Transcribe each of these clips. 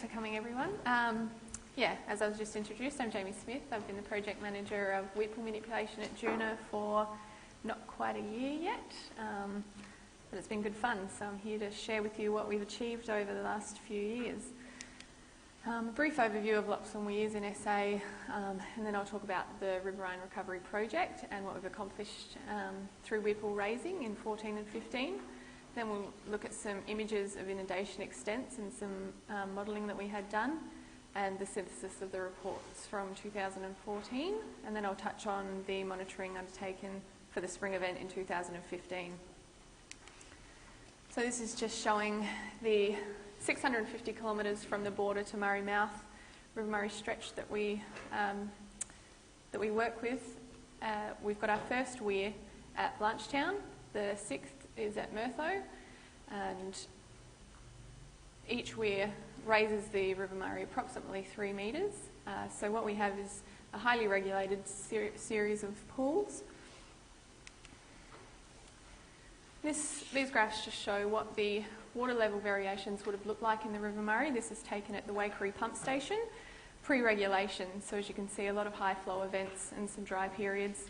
For coming, everyone. As I was just introduced, I'm Jaimi Smith. I've been the project manager of weir pool manipulation at Juna for not quite a year yet, but it's been good fun. So I'm here to share with you what we've achieved over the last few years. A brief overview of locks and weirs in SA, and then I'll talk about the riverine recovery project and what we've accomplished through weir pool raising in 14 and 15. Then we'll look at some images of inundation extents and some modelling that we had done and the synthesis of the reports from 2014. And then I'll touch on the monitoring undertaken for the spring event in 2015. So this is just showing the 650 kilometres from the border to Murray Mouth, River Murray stretch that we work with. We've got our first weir at Blanchetown, the 6th is at Mertho, and each weir raises the River Murray approximately 3 metres. So what we have is a highly regulated series of pools. These graphs just show what the water level variations would have looked like in the River Murray. This is taken at the Weir pump station, pre-regulation. So as you can see, a lot of high flow events and some dry periods.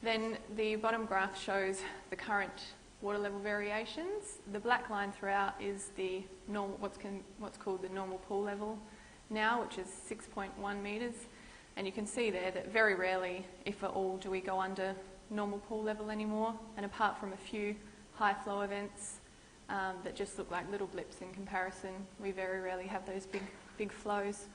Then the bottom graph shows the current water level variations. The black line throughout is the normal, what's called the normal pool level now, which is 6.1 metres. And you can see there that very rarely, if at all, do we go under normal pool level anymore. And apart from a few high flow events that just look like little blips in comparison, we very rarely have those big flows.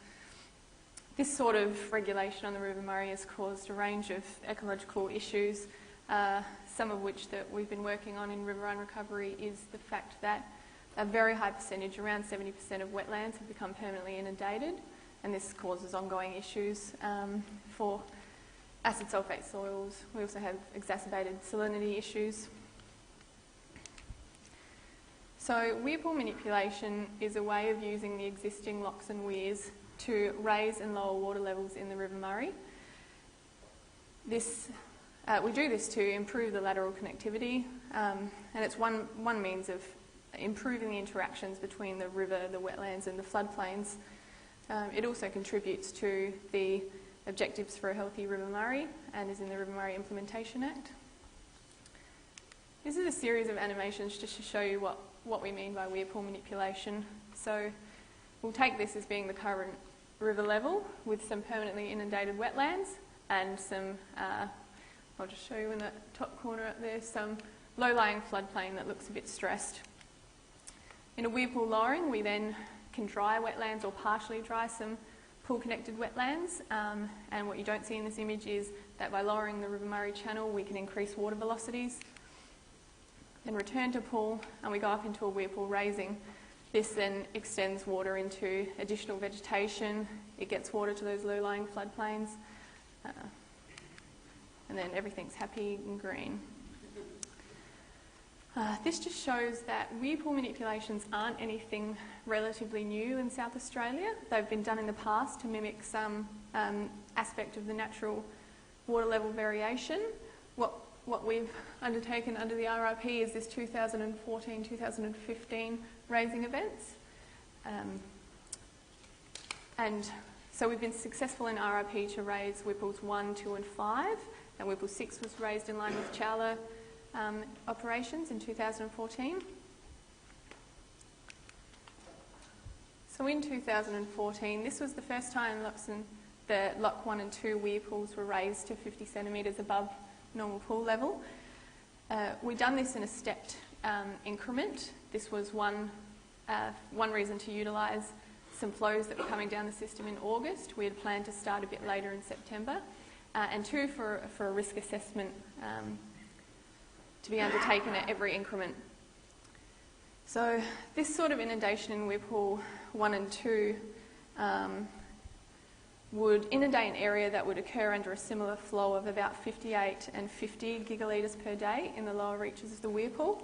This sort of regulation on the River Murray has caused a range of ecological issues, some of which that we've been working on in riverine recovery is the fact that a very high percentage, around 70% of wetlands, have become permanently inundated, and this causes ongoing issues for acid sulfate soils. We also have exacerbated salinity issues. So weir pool manipulation is a way of using the existing locks and weirs to raise and lower water levels in the River Murray. We do this to improve the lateral connectivity, and it's one means of improving the interactions between the river, the wetlands and the floodplains. It also contributes to the objectives for a healthy River Murray and is in the River Murray Implementation Act. This is a series of animations just to show you what we mean by weir pool manipulation. So we'll take this as being the current river level with some permanently inundated wetlands and some, I'll just show you in the top corner up there, some low-lying floodplain that looks a bit stressed. In a weir pool lowering, we then can dry wetlands or partially dry some pool-connected wetlands, and what you don't see in this image is that by lowering the River Murray channel, we can increase water velocities. Then return to pool, and we go up into a weir pool raising. This then extends water into additional vegetation. It gets water to those low-lying floodplains, and then everything's happy and green. This just shows that weir pool manipulations aren't anything relatively new in South Australia. They've been done in the past to mimic some aspect of the natural water level variation. What we've undertaken under the RRP is this 2014-2015 raising events. And so we've been successful in RRP to raise weir pools 1, 2 and 5, and weir pool 6 was raised in line with Chowla operations in 2014. So in 2014, this was the first time the Lock 1 and 2 weir pools were raised to 50 centimetres above normal pool level. We've done this in a stepped increment. This was one reason to utilise some flows that were coming down the system in August. We had planned to start a bit later in September, and 2 for a risk assessment to be undertaken at every increment. So this sort of inundation in weir pool 1 and 2 would inundate an area that would occur under a similar flow of about 58 and 50 gigalitres per day in the lower reaches of the weir pool.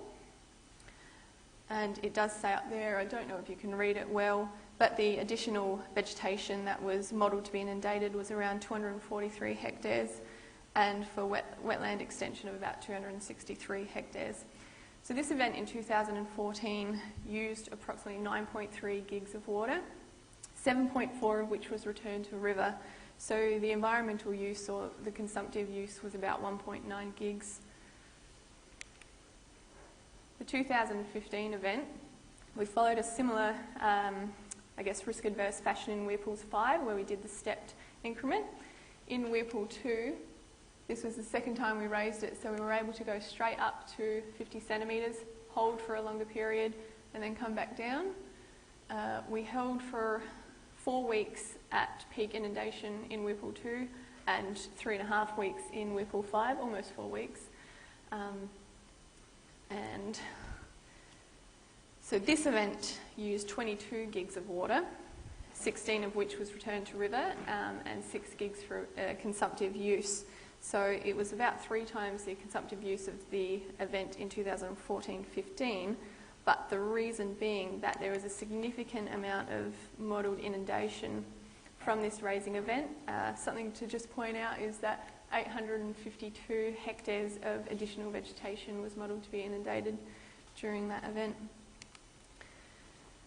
And it does say up there, I don't know if you can read it well, but the additional vegetation that was modelled to be inundated was around 243 hectares, and for wetland extension of about 263 hectares. So this event in 2014 used approximately 9.3 gigs of water, 7.4 of which was returned to river. So the environmental use, or the consumptive use, was about 1.9 gigs. The 2015 event, we followed a similar, risk-adverse fashion in Weir Pools 5, where we did the stepped increment. In Weir Pool 2, this was the second time we raised it, so we were able to go straight up to 50 centimetres, hold for a longer period, and then come back down. We held for 4 weeks at peak inundation in Weir Pool 2 and 3.5 weeks in Weir Pool 5, almost 4 weeks. And so this event used 22 gigs of water, 16 of which was returned to river, and 6 gigs for consumptive use. So it was about 3 times the consumptive use of the event in 2014-15, but the reason being that there was a significant amount of modelled inundation from this raising event. Something to just point out is that 852 hectares of additional vegetation was modelled to be inundated during that event.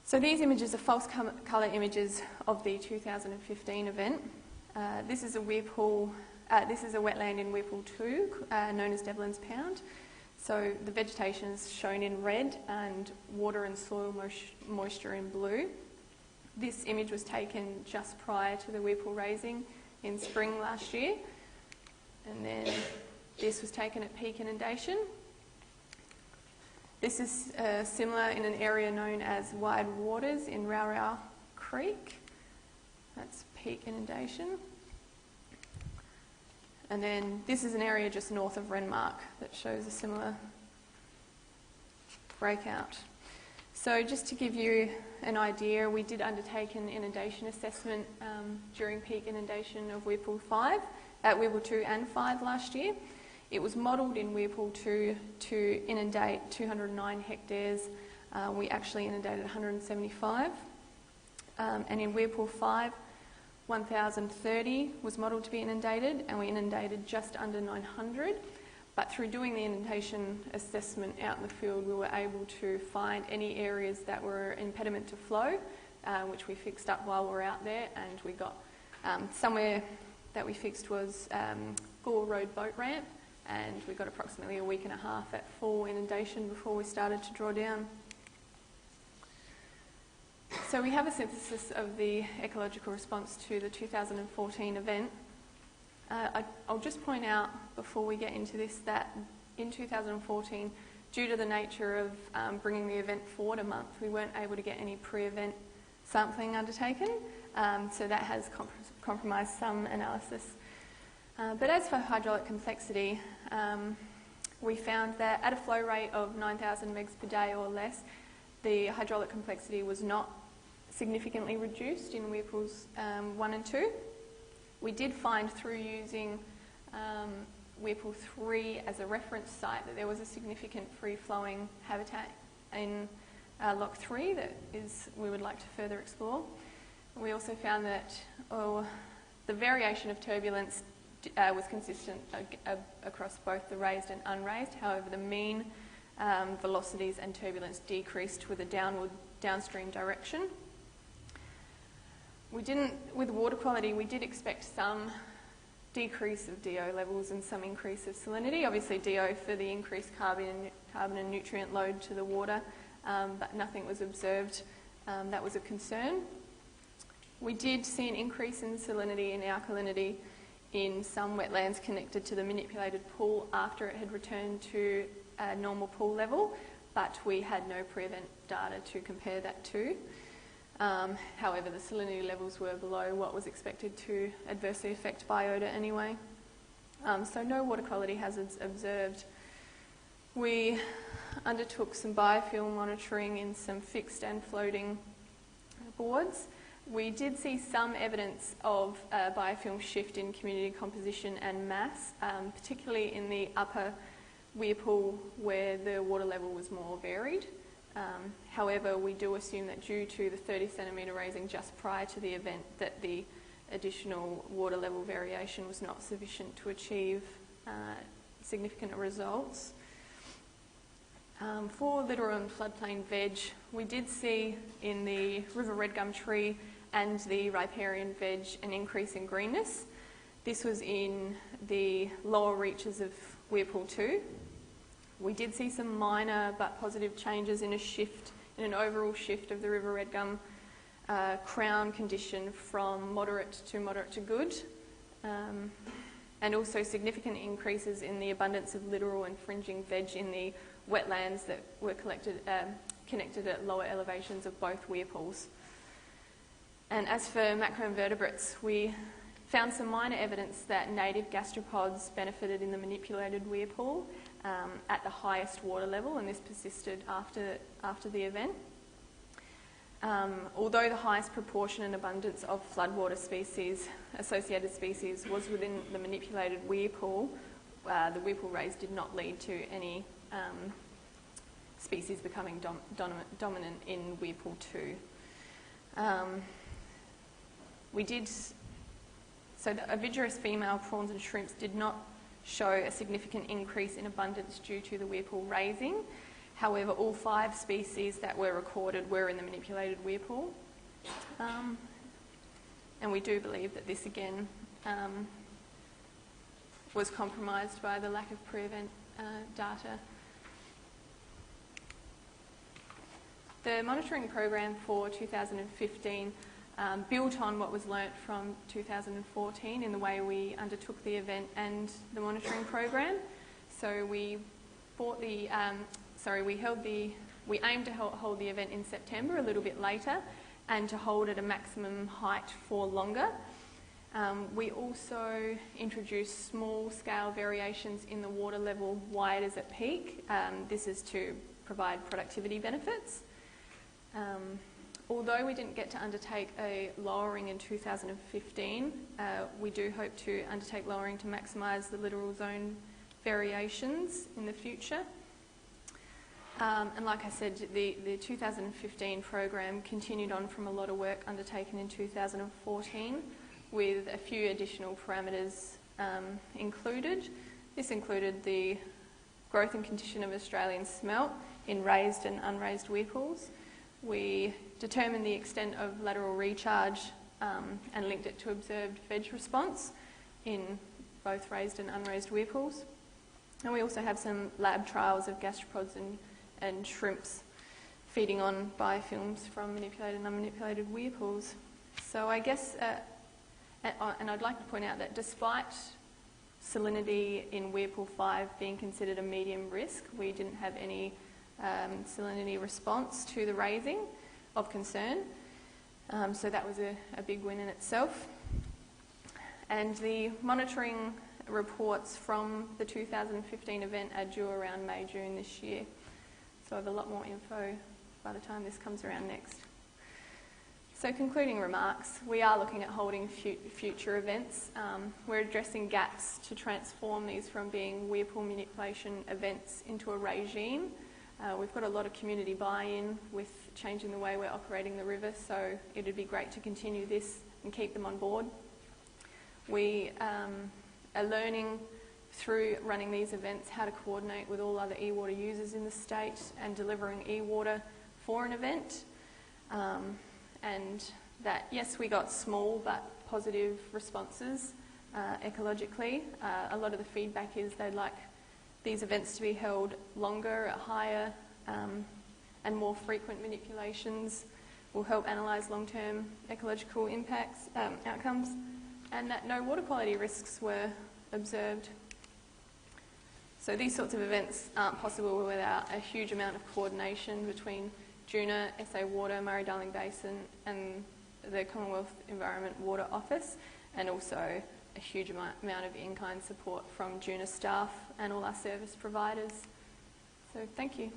So these images are false colour images of the 2015 event. This is a Weir Pool. This is a wetland in Weir Pool 2, known as Devlins Pound. So the vegetation is shown in red and water and soil moisture in blue. This image was taken just prior to the Weir Pool raising in spring last year. And then this was taken at peak inundation. This is similar in an area known as Wide Waters in Rowrow Creek. That's peak inundation. And then this is an area just north of Renmark that shows a similar breakout. So just to give you an idea, we did undertake an inundation assessment during peak inundation of Weir Pool 2 and 5 last year. It was modelled in Weir Pool 2 to inundate 209 hectares. We actually inundated 175. And in Weir Pool 5, 1,030 was modelled to be inundated, and we inundated just under 900. But through doing the inundation assessment out in the field, we were able to find any areas that were impediment to flow, which we fixed up while we were out there, and we got somewhere that we fixed was Gore Road boat ramp, and we got approximately a week and a half at full inundation before we started to draw down. So we have a synthesis of the ecological response to the 2014 event. I'll just point out before we get into this that in 2014, due to the nature of bringing the event forward a month, we weren't able to get any pre-event sampling undertaken, so that has compromised some analysis. But as for hydraulic complexity, we found that at a flow rate of 9,000 megs per day or less, the hydraulic complexity was not significantly reduced in Weir Pools 1 and 2. We did find through using Weir Pool 3 as a reference site that there was a significant free-flowing habitat in Lock 3 that we would like to further explore. We also found that the variation of turbulence was consistent across both the raised and unraised. However, the mean velocities and turbulence decreased with a downstream direction. With water quality, we did expect some decrease of DO levels and some increase of salinity. Obviously DO for the increased carbon and nutrient load to the water, but nothing was observed that was of concern. We did see an increase in salinity and alkalinity in some wetlands connected to the manipulated pool after it had returned to a normal pool level, but we had no pre-event data to compare that to. However, the salinity levels were below what was expected to adversely affect biota anyway. So no water quality hazards observed. We undertook some biofuel monitoring in some fixed and floating boards. We did see some evidence of biofilm shift in community composition and mass, particularly in the upper Weir Pool where the water level was more varied. However, we do assume that due to the 30 centimetre raising just prior to the event that the additional water level variation was not sufficient to achieve significant results. For littoral and floodplain veg, we did see in the river red gum tree and the riparian veg an increase in greenness. This was in the lower reaches of Weir Pool 2. We did see some minor but positive changes in an overall shift of the River Red Gum crown condition from moderate to good, and also significant increases in the abundance of littoral and fringing veg in the wetlands that were connected at lower elevations of both Weir pools. And as for macroinvertebrates, we found some minor evidence that native gastropods benefited in the manipulated Weir pool at the highest water level, and this persisted after the event. Although the highest proportion and abundance of floodwater associated species was within the manipulated Weir pool, the Weir pool raise did not lead to any species becoming dominant in Weir Pool 2. So the ovigerous female prawns and shrimps did not show a significant increase in abundance due to the Weir pool raising. However, all 5 species that were recorded were in the manipulated Weir pool. And we do believe that this again was compromised by the lack of pre-event data. The monitoring program for 2015 built on what was learnt from 2014 in the way we undertook the event and the monitoring program. So we aimed to hold the event in September, a little bit later, and to hold at a maximum height for longer. We also introduced small-scale variations in the water level while it is at peak. This is to provide productivity benefits. Although we didn't get to undertake a lowering in 2015, we do hope to undertake lowering to maximise the littoral zone variations in the future. And like I said, the 2015 program continued on from a lot of work undertaken in 2014 with a few additional parameters included. This included the growth and condition of Australian smelt in raised and unraised Weir pools. We determined the extent of lateral recharge and linked it to observed veg response in both raised and unraised Weir pools. And we also have some lab trials of gastropods and shrimps feeding on biofilms from manipulated and unmanipulated Weir pools. So I guess, and I'd like to point out that despite salinity in Weir Pool 5 being considered a medium risk, we didn't have any salinity response to the raising of concern. So that was a big win in itself. And the monitoring reports from the 2015 event are due around May, June this year. So I have a lot more info by the time this comes around next. So concluding remarks, we are looking at holding future events. We're addressing gaps to transform these from being Weir pool manipulation events into a regime. We've got a lot of community buy-in with changing the way we're operating the river, so it'd be great to continue this and keep them on board. We are learning through running these events how to coordinate with all other e-water users in the state and delivering e-water for an event. And that, yes, we got small but positive responses ecologically. A lot of the feedback is they'd like these events to be held longer, at higher and more frequent manipulations will help analyse long-term ecological impacts, outcomes, and that no water quality risks were observed. So these sorts of events aren't possible without a huge amount of coordination between Juna, SA Water, Murray-Darling Basin and the Commonwealth Environment Water Office, and also a huge amount of in-kind support from Juna staff and all our service providers. So thank you.